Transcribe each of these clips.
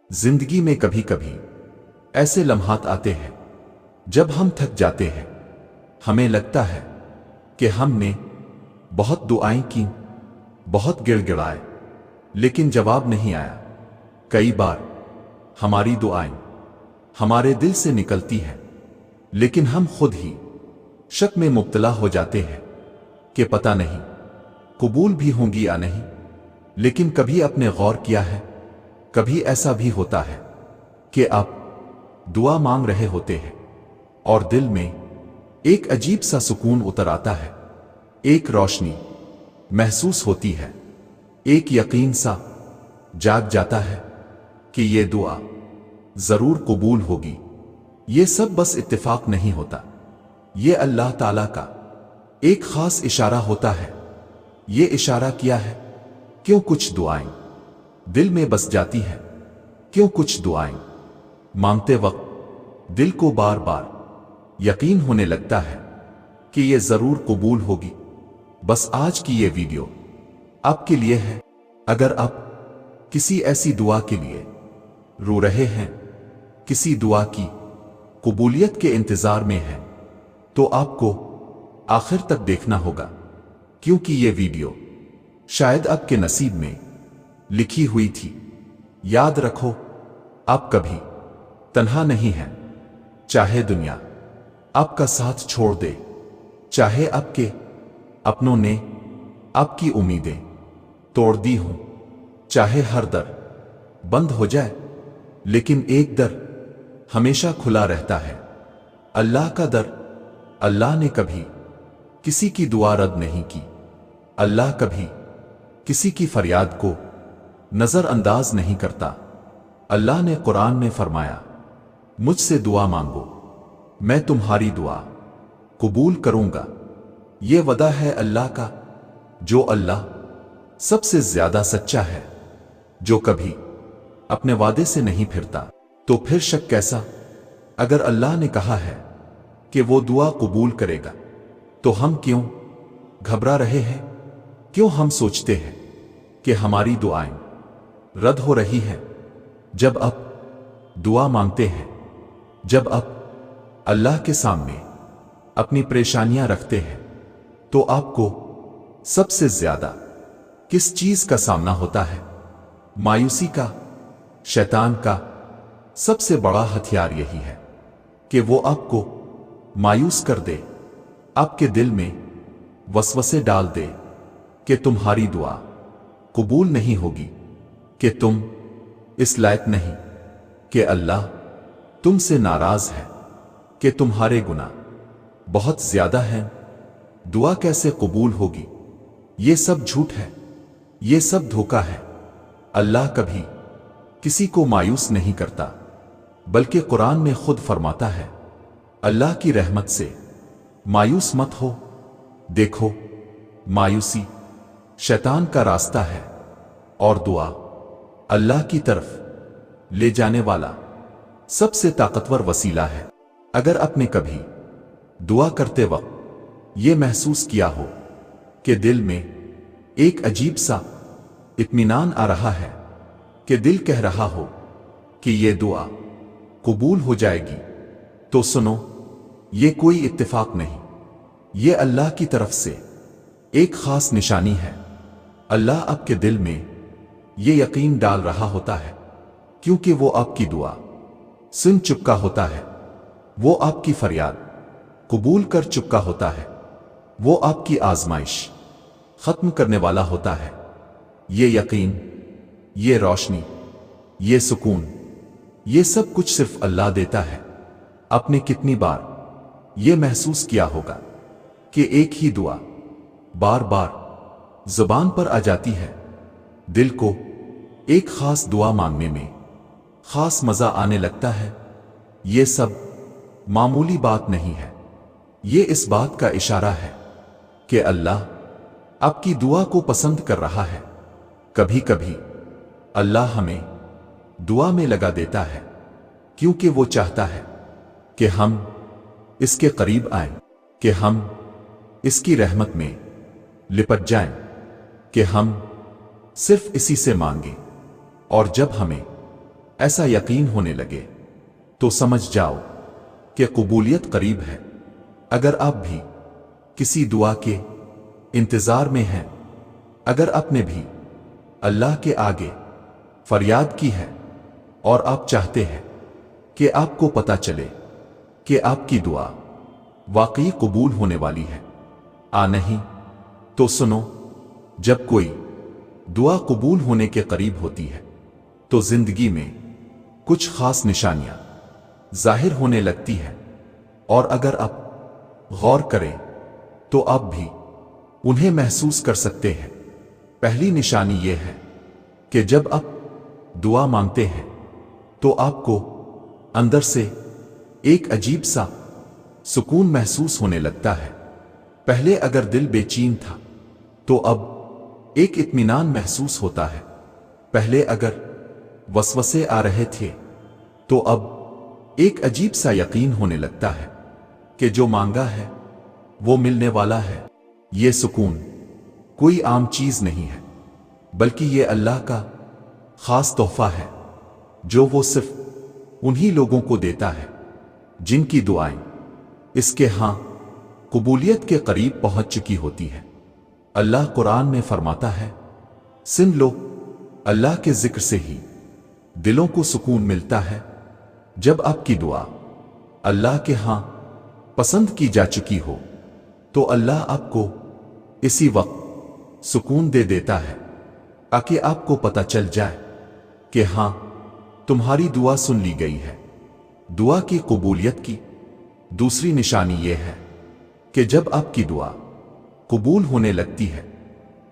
जिंदगी में कभी कभी ऐसे लम्हात आते हैं जब हम थक जाते हैं। हमें लगता है कि हमने बहुत दुआएं की, बहुत गिड़गिड़ाए, लेकिन जवाब नहीं आया। कई बार हमारी दुआएं हमारे दिल से निकलती हैं, लेकिन हम खुद ही शक में मुब्तला हो जाते हैं कि पता नहीं कबूल भी होंगी या नहीं। लेकिन कभी आपने गौर किया है, कभी ऐसा भी होता है कि आप दुआ मांग रहे होते हैं और दिल में एक अजीब सा सुकून उतर आता है, एक रोशनी महसूस होती है, एक यकीन सा जाग जाता है कि ये दुआ जरूर कबूल होगी। ये सब बस इत्तेफाक नहीं होता, ये अल्लाह ताला का एक खास इशारा होता है। ये इशारा किया है, क्यों कुछ दुआएं दिल में बस जाती है, क्यों कुछ दुआएं मांगते वक्त दिल को बार बार यकीन होने लगता है कि ये जरूर कबूल होगी। बस आज की ये वीडियो आपके लिए है। अगर आप किसी ऐसी दुआ के लिए रो रहे हैं, किसी दुआ की कबूलियत के इंतजार में हैं, तो आपको आखिर तक देखना होगा, क्योंकि ये वीडियो शायद आपके नसीब में लिखी हुई थी। याद रखो, आप कभी तन्हा नहीं हैं। चाहे दुनिया आपका साथ छोड़ दे, चाहे आपके अपनों ने आपकी उम्मीदें तोड़ दी हों, चाहे हर दर बंद हो जाए, लेकिन एक दर हमेशा खुला रहता है, अल्लाह का दर। अल्लाह ने कभी किसी की दुआ रद्द नहीं की। अल्लाह कभी किसी की फरियाद को नजरअंदाज नहीं करता। अल्लाह ने कुरान में फरमाया, मुझसे दुआ मांगो, मैं तुम्हारी दुआ कबूल करूंगा। ये वदा है अल्लाह का, जो अल्लाह सबसे ज्यादा सच्चा है, जो कभी अपने वादे से नहीं फिरता। तो फिर शक कैसा? अगर अल्लाह ने कहा है कि वो दुआ कबूल करेगा, तो हम क्यों घबरा रहे हैं? क्यों हम सोचते हैं कि हमारी दुआएं रद्द हो रही हैं? जब आप दुआ मांगते हैं, जब आप अल्लाह के सामने अपनी परेशानियां रखते हैं, तो आपको सबसे ज्यादा किस चीज का सामना होता है? मायूसी का। शैतान का सबसे बड़ा हथियार यही है कि वो आपको मायूस कर दे, आपके दिल में वसवसे डाल दे कि तुम्हारी दुआ कबूल नहीं होगी, कि तुम इस लायक नहीं, कि अल्लाह तुमसे नाराज है, कि तुम्हारे गुनाह बहुत ज्यादा हैं। दुआ कैसे कबूल होगी? ये सब झूठ है, ये सब धोखा है। अल्लाह कभी किसी को मायूस नहीं करता, बल्कि कुरान में खुद फरमाता है, अल्लाह की रहमत से मायूस मत हो। देखो, मायूसी शैतान का रास्ता है और दुआ अल्लाह की तरफ ले जाने वाला सबसे ताकतवर वसीला है। अगर आपने कभी दुआ करते वक्त ये महसूस किया हो कि दिल में एक अजीब सा इत्मीनान आ रहा है, कि दिल कह रहा हो कि ये दुआ कबूल हो जाएगी, तो सुनो, ये कोई इत्तेफाक नहीं, ये अल्लाह की तरफ से एक खास निशानी है। अल्लाह आपके दिल में ये यकीन डाल रहा होता है, क्योंकि वो आपकी दुआ सुन चुका होता है, वो आपकी फरियाद कबूल कर चुका होता है, वो आपकी आजमाइश खत्म करने वाला होता है। ये यकीन, ये रोशनी, ये सुकून, ये सब कुछ सिर्फ अल्लाह देता है। आपने कितनी बार ये महसूस किया होगा कि एक ही दुआ बार बार जुबान पर आ जाती है, दिल को एक खास दुआ मांगने में खास मजा आने लगता है। ये सब मामूली बात नहीं है, ये इस बात का इशारा है कि अल्लाह आपकी दुआ को पसंद कर रहा है। कभी कभी अल्लाह हमें दुआ में लगा देता है, क्योंकि वो चाहता है कि हम इसके करीब आएं, कि हम इसकी रहमत में लिपट जाएं, कि हम सिर्फ इसी से मांगे। और जब हमें ऐसा यकीन होने लगे तो समझ जाओ कि कबूलियत करीब है। अगर आप भी किसी दुआ के इंतजार में हैं, अगर आपने भी अल्लाह के आगे फरियाद की है और आप चाहते हैं कि आपको पता चले कि आपकी दुआ वाकई कबूल होने वाली है नहीं, तो सुनो, जब कोई दुआ कबूल होने के करीब होती है तो जिंदगी में कुछ खास निशानियां जाहिर होने लगती है, और अगर आप गौर करें तो आप भी उन्हें महसूस कर सकते हैं। पहली निशानी यह है कि जब आप दुआ मांगते हैं तो आपको अंदर से एक अजीब सा सुकून महसूस होने लगता है। पहले अगर दिल बेचैन था तो अब एक इत्मीनान महसूस होता है। पहले अगर वसवसे आ रहे थे तो अब एक अजीब सा यकीन होने लगता है कि जो मांगा है वो मिलने वाला है। ये सुकून कोई आम चीज नहीं है, बल्कि ये अल्लाह का खास तोहफा है जो वो सिर्फ उन्हीं लोगों को देता है जिनकी दुआएं इसके हां कबूलियत के करीब पहुंच चुकी होती है। अल्लाह कुरान में फरमाता है, सुन लो, अल्लाह के जिक्र से ही दिलों को सुकून मिलता है। जब आपकी दुआ अल्लाह के हां पसंद की जा चुकी हो तो अल्लाह आपको इसी वक्त सुकून दे देता है ताकि आपको पता चल जाए कि हां, तुम्हारी दुआ सुन ली गई है। दुआ की कबूलियत की दूसरी निशानी यह है कि जब आपकी दुआ कबूल होने लगती है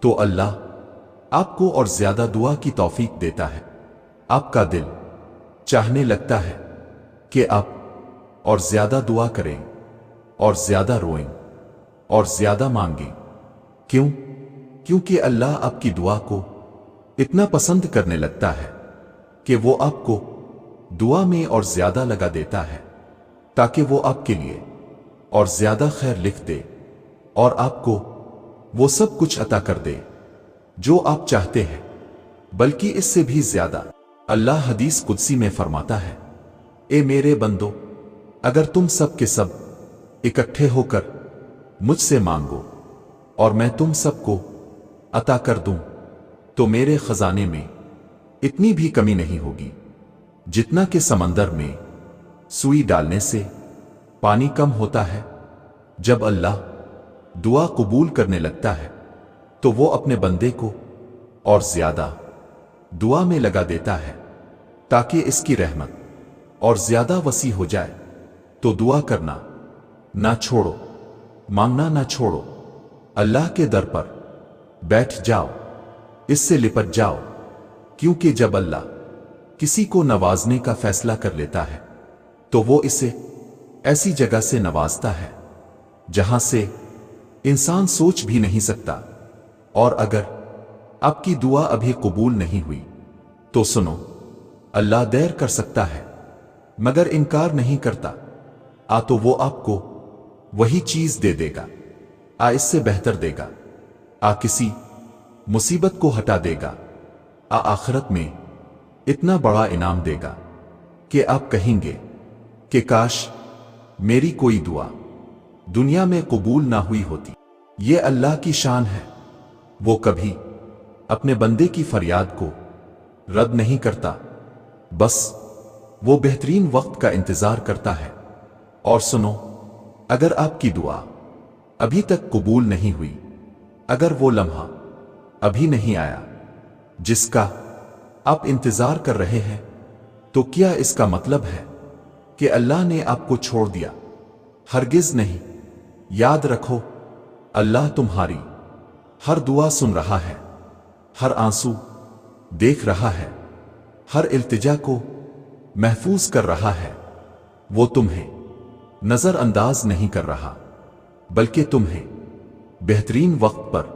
तो अल्लाह आपको और ज्यादा दुआ की तौफीक देता है। आपका दिल चाहने लगता है कि आप और ज्यादा दुआ करें और ज्यादा रोएं और ज्यादा मांगें। क्यों? क्योंकि अल्लाह आपकी दुआ को इतना पसंद करने लगता है कि वो आपको दुआ में और ज्यादा लगा देता है ताकि वो आपके लिए और ज्यादा खैर लिख दे और आपको वो सब कुछ अता कर दे जो आप चाहते हैं, बल्कि इससे भी ज्यादा। अल्लाह हदीस कुदसी में फरमाता है, ए मेरे बंदो, अगर तुम सब के सब इकट्ठे होकर मुझसे मांगो और मैं तुम सबको अता कर दूं तो मेरे खजाने में इतनी भी कमी नहीं होगी जितना कि समंदर में सुई डालने से पानी कम होता है। जब अल्लाह दुआ कबूल करने लगता है तो वो अपने बंदे को और ज्यादा दुआ में लगा देता है ताकि इसकी रहमत और ज्यादा वसी हो जाए। तो दुआ करना ना छोड़ो, मांगना ना छोड़ो। अल्लाह के दर पर बैठ जाओ, इससे लिपट जाओ, क्योंकि जब अल्लाह किसी को नवाजने का फैसला कर लेता है तो वो इसे ऐसी जगह से नवाजता है जहां से इंसान सोच भी नहीं सकता। और अगर आपकी दुआ अभी कबूल नहीं हुई तो सुनो, अल्लाह देर कर सकता है मगर इनकार नहीं करता। तो वो आपको वही चीज दे देगा, इससे बेहतर देगा, किसी मुसीबत को हटा देगा, आखिरत में इतना बड़ा इनाम देगा कि आप कहेंगे कि काश मेरी कोई दुआ दुनिया में कबूल ना हुई होती। ये अल्लाह की शान है, वो कभी अपने बंदे की फरियाद को रद्द नहीं करता, बस वो बेहतरीन वक्त का इंतजार करता है। और सुनो, अगर आपकी दुआ अभी तक कबूल नहीं हुई, अगर वो लम्हा अभी नहीं आया जिसका आप इंतजार कर रहे हैं, तो क्या इसका मतलब है कि अल्लाह ने आपको छोड़ दिया? हरगिज नहीं। याद रखो, अल्लाह तुम्हारी हर दुआ सुन रहा है, हर आंसू देख रहा है, हर इल्तिजा को महफूज कर रहा है। वो तुम्हें नजरअंदाज नहीं कर रहा, बल्कि तुम्हें बेहतरीन वक्त पर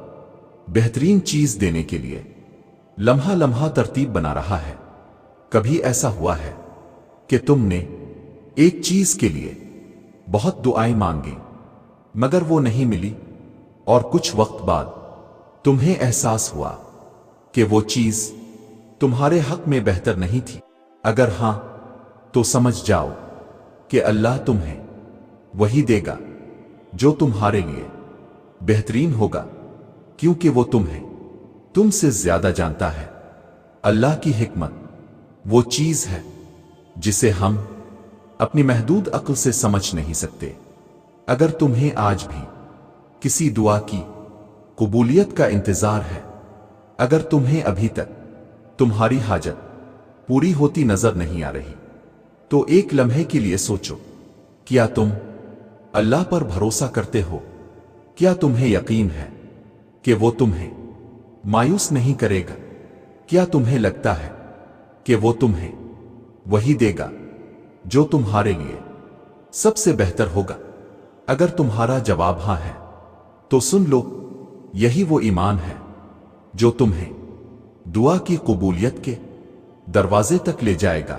बेहतरीन चीज देने के लिए लम्हा लम्हा तरतीब बना रहा है। कभी ऐसा हुआ है कि तुमने एक चीज के लिए बहुत दुआएं मांगी मगर वो नहीं मिली, और कुछ वक्त बाद तुम्हें एहसास हुआ कि वो चीज तुम्हारे हक में बेहतर नहीं थी? اگر ہاں تو سمجھ جاؤ کہ اللہ تمہیں وہی دے گا جو تمہارے لیے بہترین ہوگا، کیونکہ وہ تم سے زیادہ جانتا ہے۔ اللہ کی حکمت وہ چیز ہے جسے ہم اپنی محدود عقل سے سمجھ نہیں سکتے۔ اگر تمہیں آج بھی کسی دعا کی قبولیت کا انتظار ہے، اگر تمہیں ابھی تک تمہاری حاجت پوری ہوتی نظر نہیں آ رہی، تو ایک لمحے کے لیے سوچو، کیا تم اللہ پر بھروسہ کرتے ہو؟ کیا تمہیں یقین ہے کہ وہ تمہیں مایوس نہیں کرے گا؟ کیا تمہیں لگتا ہے کہ وہ تمہیں وہی دے گا جو تمہارے لیے سب سے بہتر ہوگا؟ اگر تمہارا جواب ہاں ہے تو سن لو، یہی وہ ایمان ہے جو تمہیں دعا کی قبولیت کے دروازے تک لے جائے گا۔